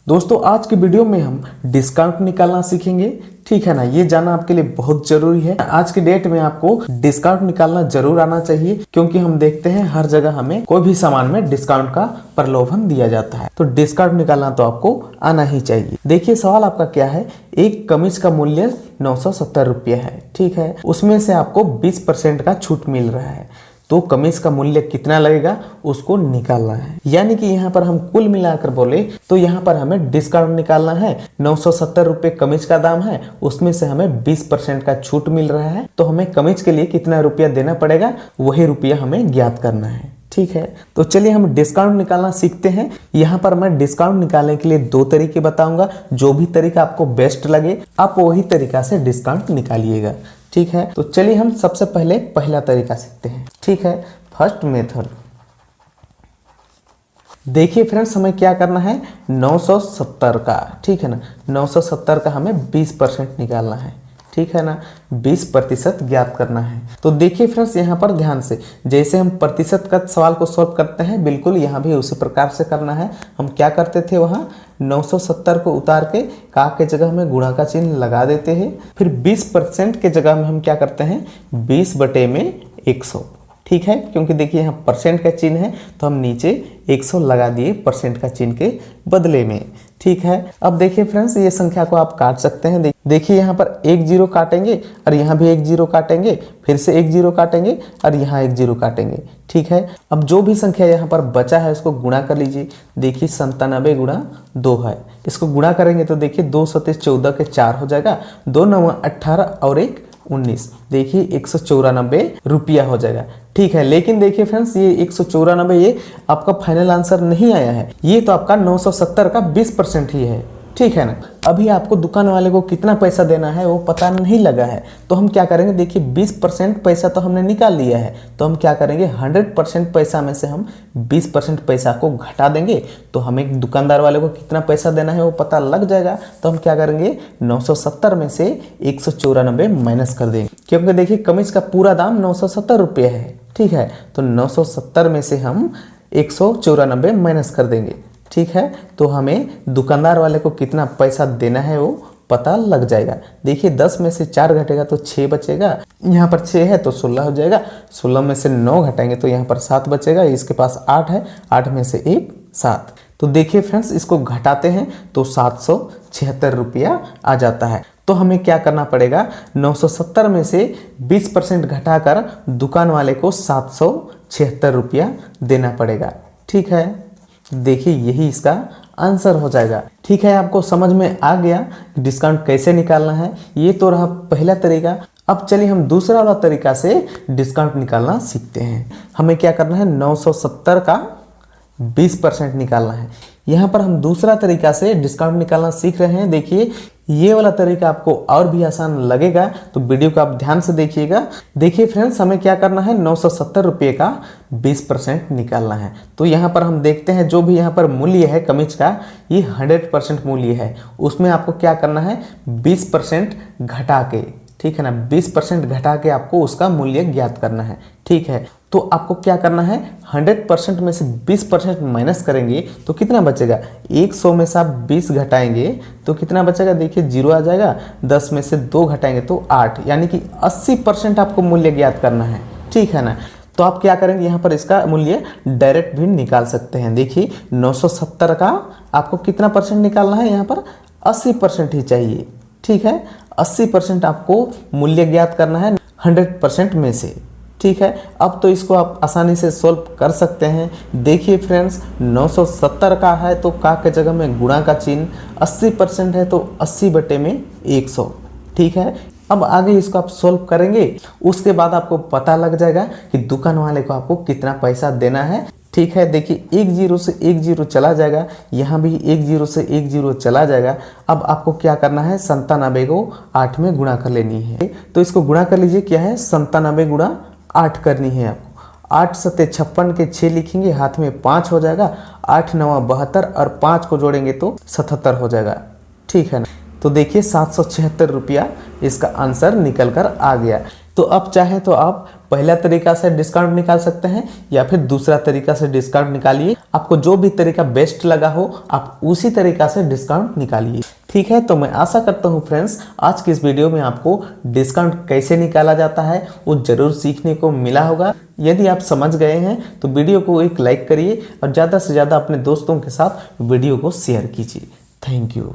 दोस्तों आज की वीडियो में हम डिस्काउंट निकालना सीखेंगे। ठीक है ना, ये जानना आपके लिए बहुत जरूरी है। आज की डेट में आपको डिस्काउंट निकालना जरूर आना चाहिए, क्योंकि हम देखते हैं हर जगह हमें कोई भी सामान में डिस्काउंट का प्रलोभन दिया जाता है, तो डिस्काउंट निकालना तो आपको आना ही चाहिए। देखिए सवाल आपका क्या है, एक कमीज का मूल्य 970 रुपये है। ठीक है, उसमें से आपको 20% का छूट मिल रहा है, तो कमीज का मूल्य कितना लगेगा उसको निकालना है। यानी कि यहाँ पर हम कुल मिलाकर बोले तो यहाँ पर हमें डिस्काउंट निकालना है। 970 रुपये कमीज का दाम है, उसमें से हमें 20% का छूट मिल रहा है, तो हमें कमीज के लिए कितना रुपया देना पड़ेगा वही रुपया हमें ज्ञात करना है। ठीक है, तो चलिए हम डिस्काउंट निकालना सीखते हैं। यहाँ पर मैं डिस्काउंट निकालने के लिए 2 तरीके बताऊंगा, जो भी तरीका आपको बेस्ट लगे आप वही तरीका से डिस्काउंट निकालिएगा। ठीक है, तो चलिए हम सबसे पहले पहला तरीका सीखते हैं। ठीक है, फर्स्ट मेथड। देखिए फ्रेंड्स, हमें क्या करना है, 970 का, ठीक है ना, 970 का हमें 20% निकालना है। ठीक है ना, 20% ज्ञात करना है। तो देखिए फ्रेंड्स, यहाँ पर ध्यान से, जैसे हम प्रतिशत का सवाल को सॉल्व करते हैं, बिल्कुल यहाँ भी उसी प्रकार से करना है। हम क्या करते थे, वहाँ 970 को उतार के का के जगह में गुणा का चिन्ह लगा देते हैं, फिर 20% के जगह में हम क्या करते हैं, 20/100। ठीक है, क्योंकि देखिए यहाँ परसेंट का चिन्ह है तो हम नीचे 100 लगा दिए परसेंट का चिन्ह के बदले में। ठीक है, अब देखिए फ्रेंड्स, ये संख्या को आप काट सकते हैं। देखिए यहाँ पर 1 0 काटेंगे और यहाँ भी 1 0 काटेंगे, फिर से 1 0 काटेंगे और यहाँ 1 0 काटेंगे। ठीक है, अब जो भी संख्या यहाँ पर बचा है उसको गुणा कर लीजिए। देखिए 97 गुणा 2 है, इसको गुणा करेंगे तो देखिए 2 सत्ते 14 के 4 हो जाएगा, 2 9 18 और 1 19। देखिए 194 रुपया हो जाएगा। ठीक है, लेकिन देखिए फ्रेंड्स, ये 194 ये आपका फाइनल आंसर नहीं आया है, ये तो आपका 970 का 20% ही है। ठीक है ना, अभी आपको दुकान वाले को कितना पैसा देना है वो पता नहीं लगा है, तो हम क्या करेंगे, देखिए 20% पैसा तो हमने निकाल लिया है, तो हम क्या करेंगे, 100% पैसा में से हम 20% पैसा को घटा देंगे, तो हमें दुकानदार वाले को कितना पैसा देना है वो पता लग जाएगा। तो हम क्या करेंगे, 970 में से 194 माइनस कर देंगे, क्योंकि देखिए कमीज का पूरा दाम 970 रुपये है। ठीक है, तो 970 में से हम 194 माइनस कर देंगे। ठीक है, तो हमें दुकानदार वाले को कितना पैसा देना है वो पता लग जाएगा। देखिए 10 में से 4 घटेगा तो 6 बचेगा, यहाँ पर 6 है तो 16 हो जाएगा, 16 में से 9 घटाएंगे तो यहाँ पर 7 बचेगा, इसके पास 8 है, 8 में से 1 7। तो देखिए फ्रेंड्स, इसको घटाते हैं तो 776 रुपया आ जाता है। तो हमें क्या करना पड़ेगा, 970 में से 20% घटाकर दुकान वाले को 776 रुपया देना पड़ेगा। ठीक है, देखिए यही इसका आंसर हो जाएगा। ठीक है, आपको समझ में आ गया डिस्काउंट कैसे निकालना है। ये तो रहा पहला तरीका। अब चलिए हम दूसरा वाला तरीका से डिस्काउंट निकालना सीखते हैं। हमें क्या करना है, 970 का 20% निकालना है। यहाँ पर हम दूसरा तरीका से डिस्काउंट निकालना सीख रहे हैं। देखिए ये वाला तरीका आपको और भी आसान लगेगा, तो वीडियो को आप ध्यान से देखिएगा। देखिए फ्रेंड्स, हमें क्या करना है, 970 रुपये का 20% निकालना है। तो यहाँ पर हम देखते हैं जो भी यहाँ पर मूल्य है कमीज का, ये 100% मूल्य है, उसमें आपको क्या करना है, 20% घटा के, ठीक है ना, 20% घटा के आपको उसका मूल्य ज्ञात करना है। ठीक है, तो आपको क्या करना है, 100% में से 20% माइनस करेंगे तो कितना बचेगा, 100 में से आप 20 घटाएंगे तो कितना बचेगा, देखिए 0 आ जाएगा, 10 में से 2 घटाएंगे तो 8, यानी कि 80% आपको मूल्य ज्ञात करना है। ठीक है ना, तो आप क्या करेंगे, यहाँ पर इसका मूल्य डायरेक्ट भी निकाल सकते हैं। देखिए 970 का आपको कितना परसेंट निकालना है, यहाँ पर 80% ही चाहिए। ठीक है, 80% आपको मूल्य ज्ञात करना है 100% में से। ठीक है, अब तो इसको आप आसानी से सोल्व कर सकते हैं। देखिए फ्रेंड्स, 970 का है तो का के जगह में गुणा का चिन्ह, 80% है तो 80/100। ठीक है, अब आगे इसको आप सोल्व करेंगे, उसके बाद आपको पता लग जाएगा कि दुकान वाले को आपको कितना पैसा देना है। ठीक है, देखिए 1 0 से 1 0 चला जाएगा, यहाँ भी 1 0 से 1 0 चला जाएगा। अब आपको क्या करना है, 97 को 8 में गुणा कर लेनी है। तो इसको गुणा कर लीजिए, क्या है, 97 गुणा 8 करनी है आपको। 8 सत्ते 56 के 6 लिखेंगे, हाथ में 5 हो जाएगा, 8 9 72 और 5 को जोड़ेंगे तो 77 हो जाएगा। ठीक है ना, तो देखिए 776 रुपया इसका आंसर निकल कर आ गया। तो अब चाहे तो आप पहला तरीका से डिस्काउंट निकाल सकते हैं या फिर दूसरा तरीका से डिस्काउंट निकालिए। आपको जो भी तरीका बेस्ट लगा हो आप उसी तरीका से डिस्काउंट निकालिए। ठीक है, तो मैं आशा करता हूँ फ्रेंड्स आज की इस वीडियो में आपको डिस्काउंट कैसे निकाला जाता है वो जरूर सीखने को मिला होगा। यदि आप समझ गए हैं तो वीडियो को एक लाइक करिए और ज़्यादा से ज़्यादा अपने दोस्तों के साथ वीडियो को शेयर कीजिए। Thank you.